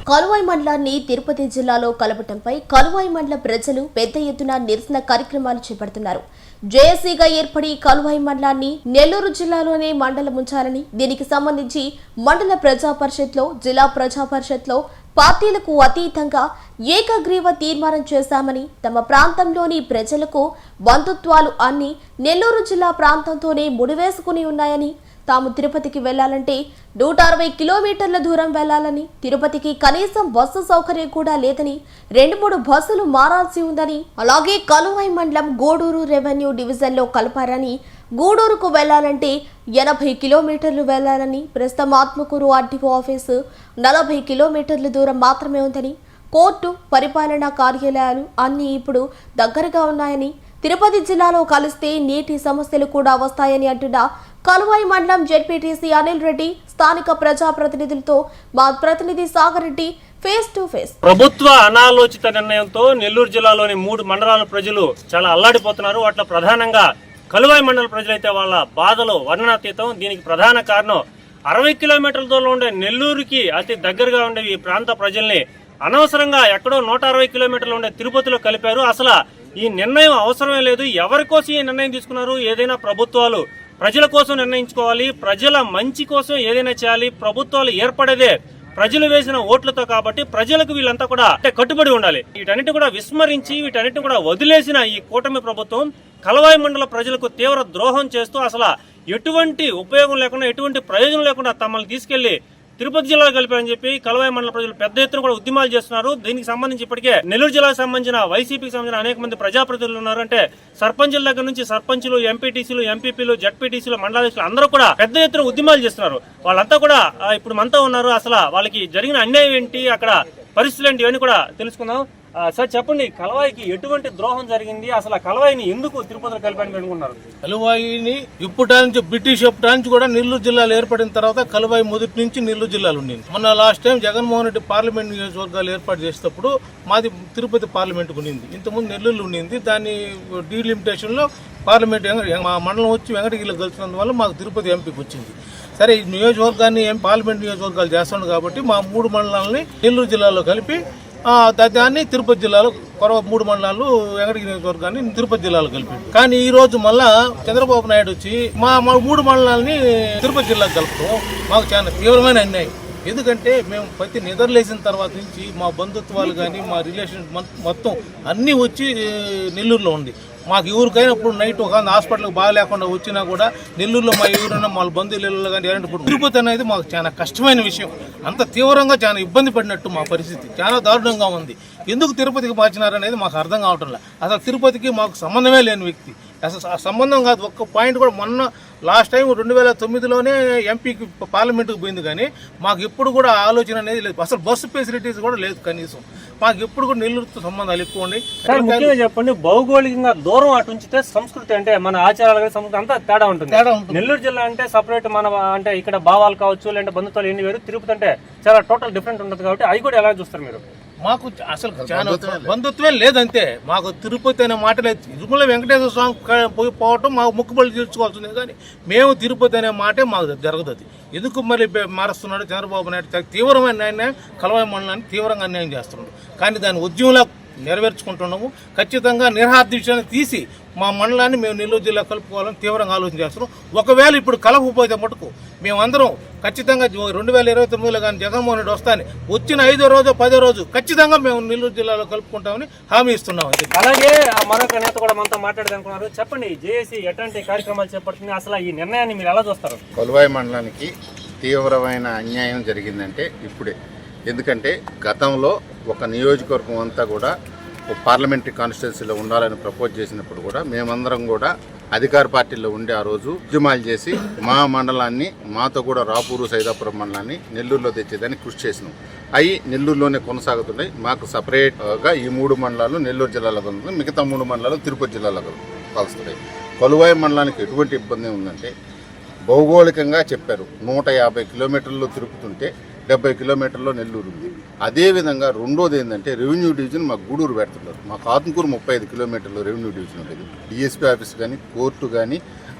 కలువాయి మండలాన్ని తిరుపతి జిల్లాలో కలపటంపై కలువాయి మండల ప్రజలు పెద్ద ఎత్తున నిరసన కార్యక్రమాలు చేపడుతున్నారు. జేఏసీగా ఏర్పడి కలువాయి మండలాన్ని నెల్లూరు జిల్లాలోనే మండలం ఉంచాలని, దీనికి సంబంధించి మండల ప్రజా పరిషత్లో, జిల్లా ప్రజా పరిషత్లో పార్టీలకు అతీతంగా ఏకగ్రీవ తీర్మానం చేశామని, తమ ప్రాంతంలోని ప్రజలకు బంధుత్వాలు అన్ని నెల్లూరు జిల్లా ప్రాంతంతోనే ముడివేసుకుని ఉన్నాయని, తాము తిరుపతికి వెళ్లాలంటే 160 కిలోమీటర్ల దూరం వెళ్లాలని, తిరుపతికి కనీసం బస్సు సౌకర్యం కూడా లేదని, 2-3 బస్సులు మారాల్సి ఉందని, అలాగే కలువాయి మండలం గూడూరు రెవెన్యూ డివిజన్లో కలపారని, గూడూరుకు వెళ్లాలంటే 80 కిలోమీటర్లు వెళ్లాలని, ప్రస్తుతం ఆత్మకూరు ఆర్టీఓ ఆఫీసు 40 కిలోమీటర్ల దూరం మాత్రమే ఉందని, కోర్టు, పరిపాలనా కార్యాలయాలు అన్నీ ఇప్పుడు దగ్గరగా ఉన్నాయని, తిరుపతి జిల్లాలో కలిస్తే నీటి సమస్యలు కూడా వస్తాయని అంటున్న కలువాయి మండలం జెడ్పీటీసీ అనిల్ రెడ్డి స్థానిక ప్రజాప్రతినిధులతో మా ప్రతినిధి Sagar Reddy face to face. ప్రభుత్వ అనాలోచిత నిర్ణయంతో నెల్లూరు జిల్లాలోని 3 మండలాల ప్రజలు చాలా అల్లాడిపోతున్నారు. వాటిలో ప్రధానంగా కలువాయి మండల ప్రజలైతే వాళ్ళ బాధలు వర్ణనాతీతం. దీనికి ప్రధాన కారణం 60 కిలోమీటర్ల దూరంలో ఉండే నెల్లూరుకి అతి దగ్గరగా ఉండే ఈ ప్రాంత ప్రజల్ని అనవసరంగా ఎక్కడో 160 కిలోమీటర్లు ఉండే తిరుపతిలో కలిపారు. అసలు ఈ నిర్ణయం అవసరమే లేదు. ఎవరి కోసం ఈ నిర్ణయం తీసుకున్నారు? ఏదైనా ప్రభుత్వాలు ప్రజల కోసం నిర్ణయించుకోవాలి, ప్రజల మంచి కోసం ఏదైనా చేయాలి. ప్రభుత్వాలు ఏర్పడేదే ప్రజలు వేసిన ఓట్లతో కాబట్టి ప్రజలకు వీళ్ళంతా కూడా కట్టుబడి ఉండాలి. వీటన్నిటి కూడా విస్మరించి వీటన్నిటిని కూడా వదిలేసిన ఈ కూటమి ప్రభుత్వం కలువాయి మండల ప్రజలకు తీవ్ర ద్రోహం చేస్తూ అసలు ఎటువంటి ఉపయోగం లేకుండా, ఎటువంటి ప్రయోజనం లేకుండా తమల్ని తీసుకెళ్లి తిరుపతి జిల్లాలో కలిపారని చెప్పి కలువాయి మండల ప్రజలు పెద్ద ఎత్తున కూడా ఉద్యమాలు చేస్తున్నారు. దీనికి సంబంధించి ఇప్పటికే నెల్లూరు జిల్లాకు సంబంధించిన వైసీపీకి సంబంధించిన అనేక మంది ప్రజాప్రతినిధులు ఉన్నారు. అంటే సర్పంచుల దగ్గర నుంచి సర్పంచులు, ఎంపీటీసీలు, ఎంపీపీలు, జడ్పీటీసీలు, మండలాధీశులు అందరూ కూడా పెద్ద ఎత్తున ఉద్యమాలు చేస్తున్నారు. వాళ్ళంతా కూడా ఇప్పుడు మనతో ఉన్నారు. అసలు వాళ్ళకి జరిగిన అన్యాయం ఏంటి, అక్కడ పరిస్థితులు ఏంటి, ఇవన్నీ కూడా తెలుసుకుందాం. సార్ చెప్పండి, కలువాయికి ఎటువంటి ద్రోహం జరిగింది? అసలు కలువాయిని ఎందుకు తిరుపతిలో కలిపారని అనుకున్నారు? కలువాయిని ఇప్పటి నుంచి బ్రిటిష్ అప్పటి నుంచి కూడా నెల్లూరు జిల్లాలు ఏర్పడిన తర్వాత కలువాయి మొదటి నుంచి నెల్లూరు జిల్లాలు ఉండింది. మొన్న last time Jaganmohan Reddy parliament నియోజకవర్గాలు ఏర్పాటు చేసేటప్పుడు మాది తిరుపతి పార్లమెంట్కు ఉండింది. ఇంతకుముందు నెల్లూరు ఉండింది. దాన్ని డీలిమిటేషన్ లో పార్లమెంట్ మా మండలం వచ్చి వెంకటగిరిలో కలిసినందువల్ల మాకు తిరుపతి ఎంపీకి వచ్చింది. సరే, ఈ నియోజకవర్గాన్ని పార్లమెంట్ నియోజకవర్గాలు చేస్తున్నాడు కాబట్టి మా 3 మండలాలని నెల్లూరు జిల్లాలో కలిపి దాన్ని తిరుపతి జిల్లాలో 3 మండలాలు వెంకటగిరి నియోజకవర్గాన్ని తిరుపతి జిల్లాలో కలిపాడు. కానీ ఈ రోజు మళ్ళా చంద్రబాబు నాయుడు వచ్చి మా 3 మండలాలని తిరుపతి జిల్లాకు కలుపుతాం మాకు చాలా తీవ్రమైన అన్యాయం. ఎందుకంటే మేము ప్రతి నిద్రలేసిన తర్వాత నుంచి మా బంధుత్వాలు కానీ మా రిలేషన్ మొత్తం అన్నీ వచ్చి నెల్లూరులో ఉంది. మాకు ఎవరికైనా ఇప్పుడు నైట్ ఒక హాస్పిటల్కి బాగా లేకుండా వచ్చినా కూడా నెల్లూరులో మా ఎవరైనా మా బంధువులు కానీ ఇప్పుడు తిరుపతి అనేది మాకు చాలా కష్టమైన విషయం. అంత తీవ్రంగా చాలా ఇబ్బంది పడినట్టు మా పరిస్థితి చాలా దారుణంగా ఉంది. ఎందుకు తిరుపతికి మార్చినారనేది మాకు అర్థం కావటం లేదు. అసలు తిరుపతికి మాకు సంబంధమే లేని వ్యక్తి, అసలు సంబంధం కాదు. ఒక్క పాయింట్ కూడా మొన్న లాస్ట్ టైం 2009లోనే ఎంపీకి పార్లమెంట్కి పోయింది. కానీ మాకు ఎప్పుడు కూడా ఆలోచన అనేది లేదు. అసలు బస్సు ఫెసిలిటీస్ కూడా లేదు కనీసం. మాకు ఎప్పుడు కూడా నెల్లూరుతో సంబంధాలు ఎక్కువ ఉన్నాయి. చెప్పండి, భౌగోళికంగా దూరం అటు ఉంచితే సంస్కృతి అంటే మన ఆచారాలు సంస్కృతి అంతా తేడా ఉంటుంది. నెల్లూరు జిల్లా అంటే సపరేట్ మన అంటే ఇక్కడ భావాలు కావచ్చు, లేదంటే బంధుత్వాలు ఎన్ని వేరు. తిరుపతి అంటే చాలా టోటల్ డిఫరెంట్ ఉంటుంది కాబట్టి అవి కూడా ఎలా చూస్తారు మీరు? మాకు అసలు చాలా బంధుత్వం లేదంతే. మాకు తిరుపతి అనే మాట లేదు. తిరుమల వెంకటేశ్వర స్వామి పోవటం మాకు మొక్కుబడులు తీర్చుకోవాల్సింది. కానీ మేము తిరుపతి అనే మాటే మాకు జరగదు. అది ఎందుకు మరి మారుస్తున్నాడు చంద్రబాబు నాయుడు? తీవ్రమైన అన్యాయం, కలువాయి మండలాన్ని తీవ్రంగా అన్యాయం చేస్తున్నాడు. కానీ దాని ఉద్యమంలో నెరవేర్చుకుంటున్నాము. ఖచ్చితంగా నిర్హార్దించాన్ని తీసి మా మండలాన్ని మేము నెల్లూరు జిల్లా కలుపుకోవాలని తీవ్రంగా ఆలోచన చేస్తున్నాం. ఒకవేళ ఇప్పుడు కలపకపోతే మటుకు మేమందరం ఖచ్చితంగా 2029లో కానీ జగన్మోహన్ రెడ్డి వస్తాను వచ్చిన 5వ రోజు 10వ రోజు ఖచ్చితంగా మేము నెల్లూరు జిల్లాలో కలుపుకుంటామని హామీ ఇస్తున్నాం. అలాగే మరొక నేత కూడా మనతో మాట్లాడదనుకున్నారు. చెప్పండి, జేఏసీ ఎట్లాంటి కార్యక్రమాలు చేపడుతుంది? అసలు ఈ నిర్ణయాన్ని మీరు ఎలా చూస్తారు? కలువాయి మండలానికి తీవ్రమైన అన్యాయం జరిగిందంటే ఇప్పుడే. ఎందుకంటే గతంలో ఒక నియోజకవర్గం అంతా కూడా ఒక పార్లమెంటరీ కాన్స్టిట్యున్సీలో ఉండాలని ప్రపోజ్ చేసినప్పుడు కూడా మేమందరం కూడా అధికార పార్టీలో ఉండి ఆ రోజు ఉద్యమాలు చేసి మా మండలాన్ని, మాతో కూడా రాపూరు, సైదాపురం మండలాన్ని నెల్లూరులో తెచ్చేదాన్ని కృషి చేసినాం. అవి నెల్లూరులోనే కొనసాగుతున్నాయి. మాకు సపరేట్గా ఈ 3 మండలాలు నెల్లూరు జిల్లాలో కలుగుతుంది, మిగతా 3 మండలాలు తిరుపతి జిల్లాలో కలుస్తున్నాయి. కలువాయి మండలానికి ఎటువంటి ఇబ్బంది ఉందంటే భౌగోళికంగా చెప్పారు 150 కిలోమీటర్లు తిరుపుతుంటే 70 కిలోమీటర్లో నెల్లూరు ఉంది. అదేవిధంగా రెండోది ఏంటంటే రెవెన్యూ డివిజన్ మాకు గూడూరు పెడుతున్నారు. మాకు ఆత్మకూరు 35 కిలోమీటర్లు రెవెన్యూ డివిజన్ ఉండేది. డిఎస్పీ ఆఫీస్ కానీ కోర్టు కానీ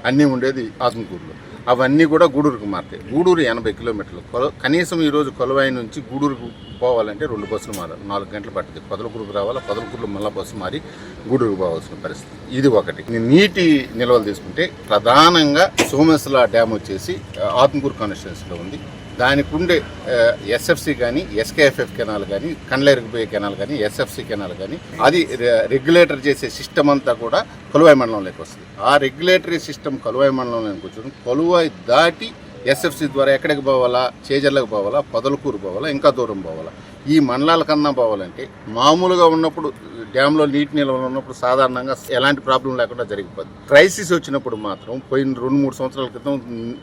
అన్నీ ఉండేది ఆత్మకూరులో. అవన్నీ కూడా గూడూరుకు మారుతాయి. గూడూరు 80 కిలోమీటర్లు. కనీసం ఈరోజు కొలువాయి నుంచి గూడూరుకు పోవాలంటే 2 బస్సులు మారాలి, 4 గంటలు పడుతుంది. పొదలకూరుకు రావాలి, పొదలకూరులో మళ్ళీ బస్సు మారి గూడూరుకు పోవాల్సిన పరిస్థితి. ఇది ఒకటి. నీటి నిల్వలు తీసుకుంటే ప్రధానంగా సోమేశ్వర డ్యామ్ వచ్చేసి ఆత్మకూరు కాన్స్టిట్యున్సీలో ఉంది. దానికి ఉండే ఎస్ఎఫ్సి కానీ, ఎస్కేఎఫ్ఎఫ్ కెనాల్ కానీ, కండ్లేరుకు పోయే కెనాల్ కానీ, ఎస్ఎఫ్సి కెనాల్ కానీ, అది రెగ్యులేటర్ చేసే సిస్టమ్ అంతా కూడా కొలువాయి మండలంలోకి వస్తుంది. ఆ రెగ్యులేటరీ సిస్టమ్ కొలువాయి మండలంలోకి వచ్చి కొలువాయి దాటి ఎస్ఎఫ్సి ద్వారా ఎక్కడికి పోవాలా, చేజర్లకు పోవాలా, పొదలకూరు పోవాలా, ఇంకా దూరం పోవాలా. ఈ మండలాల కన్నా పోవాలంటే మామూలుగా ఉన్నప్పుడు డ్యాంలో నీటి నిల్వలు ఉన్నప్పుడు సాధారణంగా ఎలాంటి ప్రాబ్లం లేకుండా జరిగిపోతుంది. క్రైసిస్ వచ్చినప్పుడు మాత్రం పోయిన 2-3 సంవత్సరాల క్రితం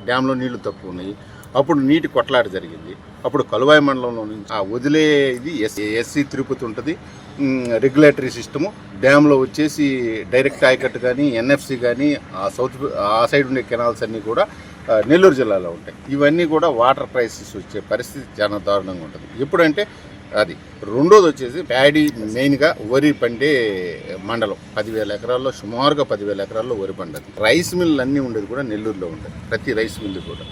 డ్యాంలో నీళ్లు తక్కువ ఉన్నాయి. అప్పుడు నీటి కొట్లాట జరిగింది. అప్పుడు కలువాయి మండలంలో నుంచి ఆ వదిలేది ఎస్సీ తిరుపతి ఉంటుంది, రెగ్యులేటరీ సిస్టము. డ్యాంలో వచ్చేసి డైరెక్ట్ ఆయకట్టు కానీ, ఎన్ఎఫ్సి కానీ, ఆ సైడ్ ఉండే కెనాల్స్ అన్నీ కూడా నెల్లూరు జిల్లాలో ఉంటాయి. ఇవన్నీ కూడా వాటర్ క్రైసిస్ వచ్చే పరిస్థితి చాలా దారుణంగా ఉంటుంది. ఎప్పుడంటే అది. రెండోది వచ్చేసి ప్యాడీ, మెయిన్గా వరి పండే మండలం. 10,000 ఎకరాల్లో సుమారుగా 10,000 ఎకరాల్లో వరి పండదు. రైస్ మిల్లు అన్నీ ఉండేది కూడా నెల్లూరులో ఉండేది. ప్రతి రైస్ మిల్లు కూడా.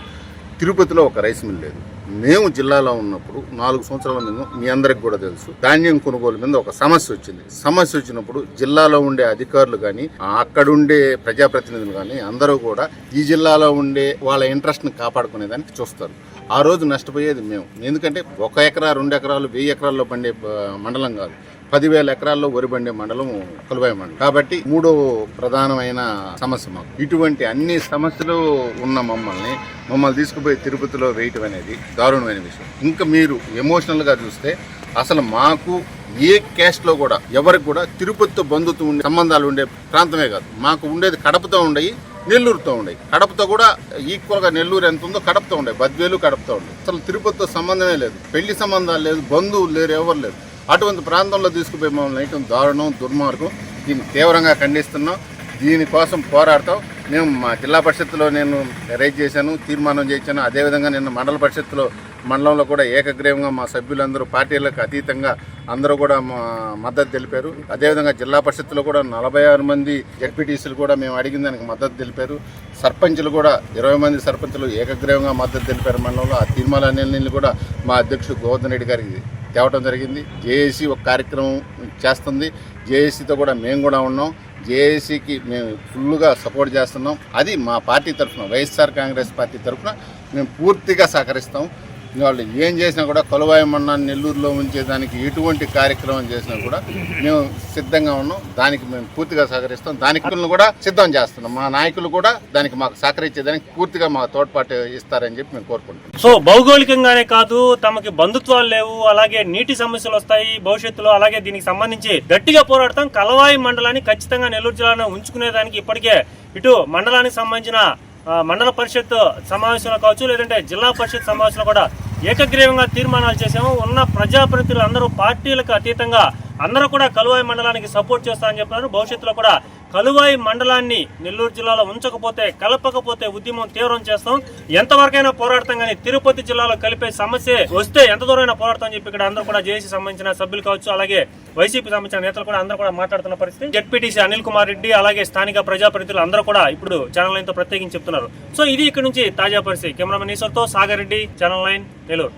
తిరుపతిలో ఒక రైస్ మిల్ లేదు. మేము జిల్లాలో ఉన్నప్పుడు 4 సంవత్సరాల ముందు మీ అందరికి కూడా తెలుసు, ధాన్యం కొనుగోలు మీద ఒక సమస్య వచ్చింది. సమస్య వచ్చినప్పుడు జిల్లాలో ఉండే అధికారులు కానీ, అక్కడుండే ప్రజాప్రతినిధులు కానీ అందరూ కూడా ఈ జిల్లాలో ఉండే వాళ్ళ ఇంట్రెస్ట్ని కాపాడుకునేదానికి చూస్తారు. ఆ రోజు నష్టపోయేది మేము. ఎందుకంటే 1 ఎకరా 2 ఎకరాలు 1000 ఎకరాల్లో పండే మండలం కాదు, 10,000 ఎకరాల్లో వరి పండే మండలం కొలువాయి మండలం. కాబట్టి 3వ ప్రధానమైన సమస్య మాకు. ఇటువంటి అన్ని సమస్యలు ఉన్న మమ్మల్ని తీసుకుపోయి తిరుపతిలో వేయటం అనేది దారుణమైన విషయం. ఇంకా మీరు ఎమోషనల్గా చూస్తే అసలు మాకు ఏ క్యాస్ట్లో కూడా ఎవరికి కూడా తిరుపతితో బంధుత్వం ఉండే సంబంధాలు ఉండే ప్రాంతమే కాదు. మాకు ఉండేది కడపతో ఉండయి, నెల్లూరుతో ఉండయి. కడపతో కూడా ఈక్వల్గా నెల్లూరు ఎంత ఉందో కడపతో ఉండే, బద్వేలు కడపతో ఉండే. అసలు తిరుపతితో సంబంధమే లేదు, పెళ్లి సంబంధాలు లేదు, బంధువులు లేరు, ఎవరు లేరు. అటువంటి ప్రాంతంలో తీసుకుపోయి మమ్మల్ని వేయటం దారుణం, దుర్మార్గం. దీన్ని తీవ్రంగా ఖండిస్తున్నాం. దీనికోసం పోరాడతాం. మేము మా జిల్లా పరిషత్తులో నేను రైజ్ చేశాను, తీర్మానం చేశాను. అదేవిధంగా నిన్న మండల పరిషత్తులో మండలంలో కూడా ఏకగ్రీవంగా మా సభ్యులందరూ పార్టీలకు అతీతంగా అందరూ కూడా మా మద్దతు తెలిపారు. అదేవిధంగా జిల్లా పరిషత్తులో కూడా 46 మంది జడ్పీటీసీలు కూడా మేము అడిగిన దానికి మద్దతు తెలిపారు. సర్పంచులు కూడా 20 మంది సర్పంచులు ఏకగ్రీవంగా మద్దతు తెలిపారు మండలంలో. ఆ తీర్మానాలన్నీ కూడా మా అధ్యక్షుడు గోవర్ధన్ రెడ్డి గారికి తేవటం జరిగింది. జేఏసీ ఒక కార్యక్రమం చేస్తుంది, జేఏసీతో కూడా మేము కూడా ఉన్నాం. జేఏసీకి మేము ఫుల్గా సపోర్ట్ చేస్తున్నాం. అది మా పార్టీ తరఫున, వైఎస్ఆర్ కాంగ్రెస్ పార్టీ తరఫున మేము పూర్తిగా సహకరిస్తాం. వాళ్ళు ఏం చేసినా కూడా కొలువాయి మండలాన్ని నెల్లూరులో ఉంచేదానికి ఎటువంటి కార్యక్రమం చేసినా కూడా మేము సిద్ధంగా ఉన్నాం. దానికి మేము పూర్తిగా సహకరిస్తాం. దానికి కూడా సిద్ధం చేస్తున్నాం. మా నాయకులు కూడా దానికి మాకు సహకరించేదానికి పూర్తిగా మా తోడ్పాటు ఇస్తారని చెప్పి మేము కోరుకుంటున్నాం. సో భౌగోళికంగానే కాదు, తమకి బంధుత్వాలు లేవు, అలాగే నీటి సమస్యలు వస్తాయి భవిష్యత్తులో. అలాగే దీనికి సంబంధించి గట్టిగా పోరాడతాం. కలవాయి మండలాన్ని ఖచ్చితంగా నెల్లూరు జిల్లాలో ఉంచుకునేదానికి ఇప్పటికే ఇటు మండలానికి సంబంధించిన మండల పరిషత్ సమావేశంలో కావచ్చు, లేదంటే జిల్లా పరిషత్ సమావేశంలో కూడా ఏకగ్రీవంగా తీర్మానాలు చేశాము. ఉన్న ప్రజాప్రతినిధులు అందరూ పార్టీలకు అతీతంగా అందరూ కూడా కలువాయి మండలానికి సపోర్ట్ చేస్తారని చెప్పారు. భవిష్యత్తులో కూడా కలువాయి మండలాన్ని నెల్లూరు జిల్లాలో ఉంచకపోతే, కలపకపోతే ఉద్యమం తీవ్రం చేస్తాం. ఎంతవరకైనా పోరాడతాం. కానీ తిరుపతి జిల్లాలో కలిపే సమస్య వస్తే ఎంత దూరమైనా పోరాడతాం అని చెప్పి ఇక్కడ అందరూ కూడా జేఏసీ సంబంధించిన సభ్యులు కావచ్చు, అలాగే వైసీపీ సంబంధించిన నేతలు కూడా అందరూ కూడా మాట్లాడుతున్న పరిస్థితి. జడ్పీటీసీ అనిల్ కుమార్ రెడ్డి, అలాగే స్థానిక ప్రజాప్రతినిధులు అందరూ కూడా ఇప్పుడు ఛానల్ 9 తో ప్రత్యేకించి చెప్తున్నారు. సో ఇది ఇక్కడ నుంచి తాజా పరిస్థితి. కెమెరామెన్ ఈశ్వర్తో సాగర్ రెడ్డి, ఛానల్ 9 నెల్లూరు.